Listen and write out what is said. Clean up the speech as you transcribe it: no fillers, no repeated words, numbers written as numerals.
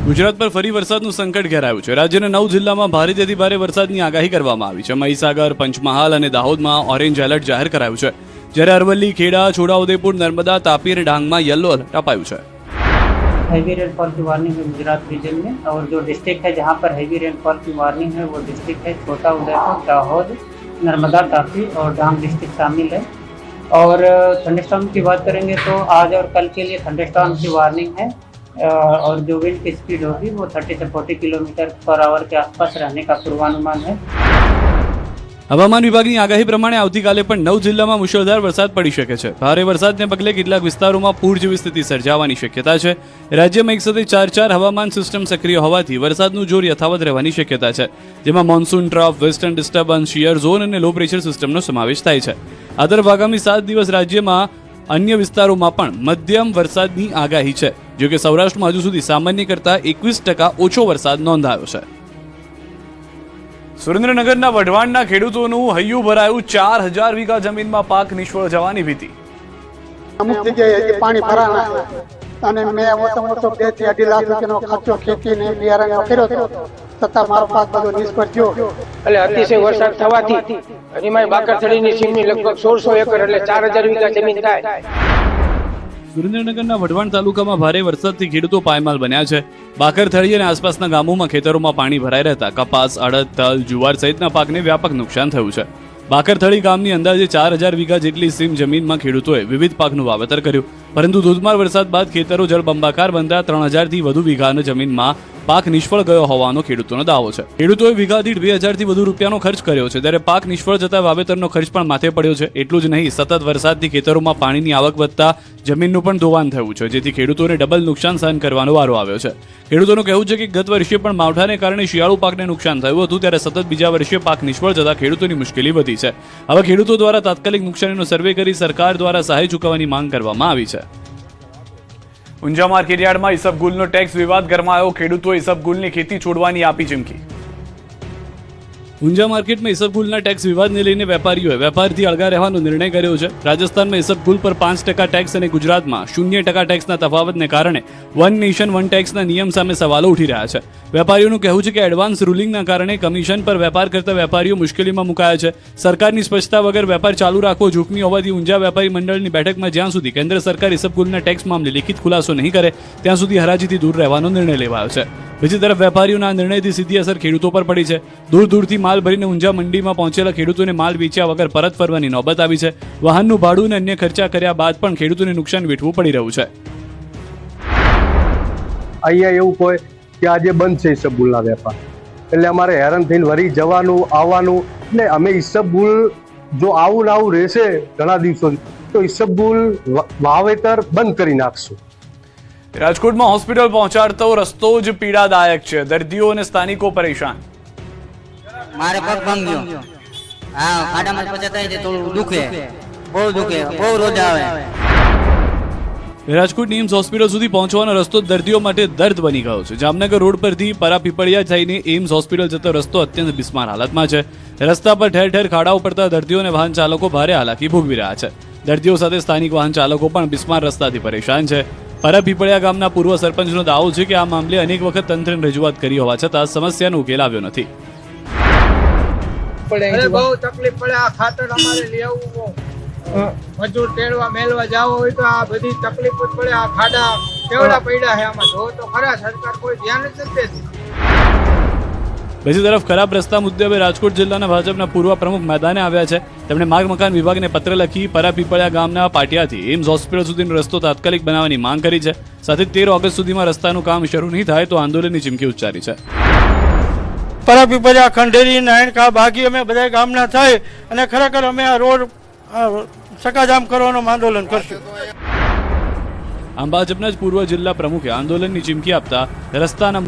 ગુજરાત પર ફરી વરસાદનું સંકટ ઘેરાયું છે। રાજ્યના 9 જિલ્લામાં ભારેથી અતિ ભારે વરસાદની આગાહી કરવામાં આવી છે। મહીસાગર, પંચમહાલ અને દાહોદમાં ઓરેન્જ એલર્ટ જાહેર કરાયું છે, જ્યારે અરવલ્લી, ખેડા, છોટાઉદેपुर, नर्मदा, तापी और डांगમાં येलो अलर्ट અપાયું છે। हैवी रेनफॉल की वार्निंग है गुजरात रीजन में, और जो डिस्ट्रिक्ट है जहां पर हैवी रेनफॉल की वार्निंग है वो डिस्ट्रिक्ट है छोटाउदेपुर, दाहोद, नर्मदा, तापी और डांग डिस्ट्रिक्ट शामिल है। और थंडरस्टॉर्म की बात करेंगे तो आज और कल के लिए थंडरस्टॉर्म की वार्निंग है, और जो विंड की स्पीड होगी वो 30 से 40 किलोमीटर पर आवर के आसपास रहने का पूर्वानुमान है। હવામાન વિભાગની આગાહી પ્રમાણે આવતીકાલે પણ 9 જિલ્લામાં મુશળધાર વરસાદ પડી શકે છે। ભારે વરસાદને પગલે કેટલાક વિસ્તારોમાં પૂર જેવી સ્થિતિ સર્જાવાની શક્યતા છે। રાજ્યમાં એક સાથે 4 હવામાન સિસ્ટમ સક્રિય હોવાથી વરસાદનું જોર યથાવત રહેવાની શક્યતા છે, જેમાં monsoon trough, western disturbance, shear zone અને લો પ્રેશર સિસ્ટમનો સમાવેશ થાય છે। આ તરફ આગામી 7 દિવસ રાજ્યમાં અન્ય વિસ્તારોમાં પણ મધ્યમ વરસાદની આગાહી છે, જો કે સૌરાષ્ટ્રમાં હજુ સુધી સામાન્ય કરતાં 21% ઓછો વરસાદ નોંધાયો છે। સુરેન્દ્રનગરના વઢવાણના ખેડૂતોનું હૈયું ભરાયું। 4000 વીઘા જમીનમાં પાક નિષ્ફળ જવાની ભીતિ। અમુક જગ્યાએ પાણી ભરાણા અને મેં ઓછામાં ઓછો 2 થી 2.5 લાખ રૂપિયાનો ખર્ચો ખેતીને બિયારણનો કર્યો હતો, છતાં મારો પાક બધો નિષ્ફળ ગયો। એટલે અતિશય વરસાદ થવાથી હરીમાઈ બાકરથડીની સીમની લગભગ 1600 એકર એટલે 4000 વીઘા જમીન થાય। સુરેન્દ્રનગરના વઢવાણ તાલુકામાં ભારે વરસાદથી ખેડૂતો પાયમાલ બન્યા છે। બાકરથળી અને આસપાસના ગામોમાં ખેતરોમાં પાણી ભરાઈ રહેતા કપાસ, અડદ, તલ, જુવાર સહિતના પાકને વ્યાપક નુકસાન થયું છે। બાકરથળી ગામની અંદાજે 4000 વીઘા જેટલી સીમ જમીનમાં ખેડૂતોએ વિવિધ પાકનું વાવેતર કર્યું, પરંતુ ધોધમાર વરસાદ બાદ ખેતરો જળબંબાકાર બનતા 3000 થી વધુ વીઘાની જમીનમાં પાક નિષ્ફળ ગયો હોવાનો ખેડૂતોનો દાવો છે। ખેડૂતોએ વીઘા દીઠ 2000 થી વધુ રૂપિયાનો ખર્ચ કર્યો છે, ત્યારે પાક નિષ્ફળ જતા વાવેતરનો ખર્ચ પણ માથે પડ્યો છે। એટલું જ નહીં, સતત વરસાદથી ખેતરોમાં પાણીની આવક વધતા જમીનનું પણ ધોવાણ થયું છે, જેથી ખેડૂતોને ડબલ નુકસાન સહન કરવાનો વારો આવ્યો છે। ખેડૂતોનું કહેવું છે કે ગત વર્ષે પણ માવઠાને કારણે શિયાળુ પાકને નુકસાન થયું હતું, ત્યારે સતત બીજા વર્ષે પાક નિષ્ફળ જતા ખેડૂતોની મુશ્કેલી વધી છે। હવે ખેડૂતો દ્વારા તાત્કાલિક નુકસાનીનો સર્વે કરી સરકાર દ્વારા સહાય ચૂકવવાની માંગ કરવામાં આવી છે। ઊંઝા માર્કેટયાર્ડમાં ઈસબગુલનો ટેક્સ વિવાદ ગરમાયો। ખેડૂતોએ ઈસબગુલની ખેતી છોડવાની આપી ચીમકી। ઊંઝા માર્કેટમાં ઈસબગુલના ટેક્સ વિવાદને લઈને વેપારીઓએ વેપારથી અળગા રહેવાનો નિર્ણય કર્યો છે। રાજસ્થાનમાં ઈસબગુલ પર 5% ટેક્સ અને ગુજરાતમાં 0% ટેક્સના તફાવતને કારણે વન નેશન વન ટેક્સના નિયમ સામે સવાલો ઉઠી રહ્યા છે। વેપારીઓનું કહેવું છે કે એડવાન્સ રૂલિંગના કારણે કમિશન પર વેપાર કરતા વેપારીઓ મુશ્કેલીમાં મુકાયા છે। સરકારની સ્પષ્ટતા વગર વેપાર ચાલુ રાખવો જોખમી હોવાથી ઊંઝા વેપારી મંડળની બેઠકમાં જ્યાં સુધી કેન્દ્ર સરકાર ઈસબગુલના ટેક્સ મામલે લિખિત ખુલાસો નહીં કરે ત્યાં સુધી હરાજીથી દૂર રહેવાનો નિર્ણય લેવાયો છે। બીજી તરફ વેપારીઓના આ નિર્ણયથી સીધી અસર ખેડૂતો પર પડી છે। દૂર દૂરથી માલ ભરીને ઊંઝા મંડીમાં પહોંચેલા ખેડૂતોને માલ વેચ્યા વગર પરત ફરવાની નોબત આવી છે। વાહનનું ભાડું અને અન્ય ખર્ચા કર્યા બાદ પણ ખેડૂતોને નુકસાન વેઠવું પડી રહ્યું છે। અહીંયા એવું કોઈ કે આજે બંધ છે ઈસબગુલના વેપાર, એટલે અમારે હેરાન થઈને વળી જવાનું આવવાનું, એટલે અમે ઈસબગુલ જો આવું ને આવું રહેશે ઘણા દિવસો તો ઈસબગુલ વાવેતર બંધ કરી નાખશું। રાજકોટમાં હોસ્પિટલ પહોંચાડતો રસ્તો જ પીડાદાયક છે। દર્દીઓ અને સ્થાનિકો પરેશાન। મારે પગ ભાંગ્યો, હા ખાડામાં પછાતા છે, થોડું દુખે, બહુ દુખે, બહુ રોજ આવે। રાજકોટ એમ્સ હોસ્પિટલ સુધી પહોંચવાનો રસ્તો દર્દીઓ માટે દર્દ બની ગયો છે। જામનગર રોડ પરથી પરાપીપળિયા થઈને એમ્સ હોસ્પિટલ જતો રસ્તો અત્યંત બિસ્માર હાલતમાં છે। રસ્તા પર ઠેર ઠેર ખાડાઓ પડતા દર્દીઓ અને વાહન ચાલકો ભારે હાલાકી ભોગવી રહ્યા છે। દર્દીઓ સાથે સ્થાનિક વાહન ચાલકો પણ બિસ્માર રસ્તાથી પરેશાન છે। પરાપીપળિયા ગામના પૂર્વ સરપંચનો દાવો છે કે આ મામલે અનેક વખત તંત્રને રજૂઆત કરી હોવા છતાં સમસ્યાનો ઉકેલ આવ્યો નથી। બહુ તકલીફ પડે, આ ખાતર અમારે લઈ આવવું, મજૂર તેડવા મેલવા જાવ હોય તો આ બધી તકલીફ જ પડે। આ ખાડા કેવડા પડ્યા છે, આમાં જો તો ખરા સરકાર કોઈ ધ્યાન જ નથી દેતી। બીજી તરફ ખરાબ રસ્તા મુદ્દે હવે રાજકોટ જિલ્લાના ભાજપના પૂર્વ પ્રમુખ મેદાને આવ્યા છે। તેમણે માર્ગ મકાન વિભાગને પત્ર લખી પરાપીપળિયા ગામના પાટિયાથી એમ્સ હોસ્પિટલ સુધીનો રસ્તો તાત્કાલિક બનાવવાની માંગ કરી છે। સાથે 13 ઓગસ્ટ સુધીમાં રસ્તાનું કામ શરૂ નહીં થાય તો આંદોલનની ચીમકી ઉચ્ચારી છે। પરાપીપળિયા, ખંડેરી, નાયણકા, બાગી અમે બધા ગામના થાય અને ખરેખર અમે આ રોડ સકાજામ કરવાનું આંદોલન કરશું। આમ ભાજપના જ પૂર્વ જિલ્લા પ્રમુખે આંદોલનની ચીમકી આપતા રસ્તાના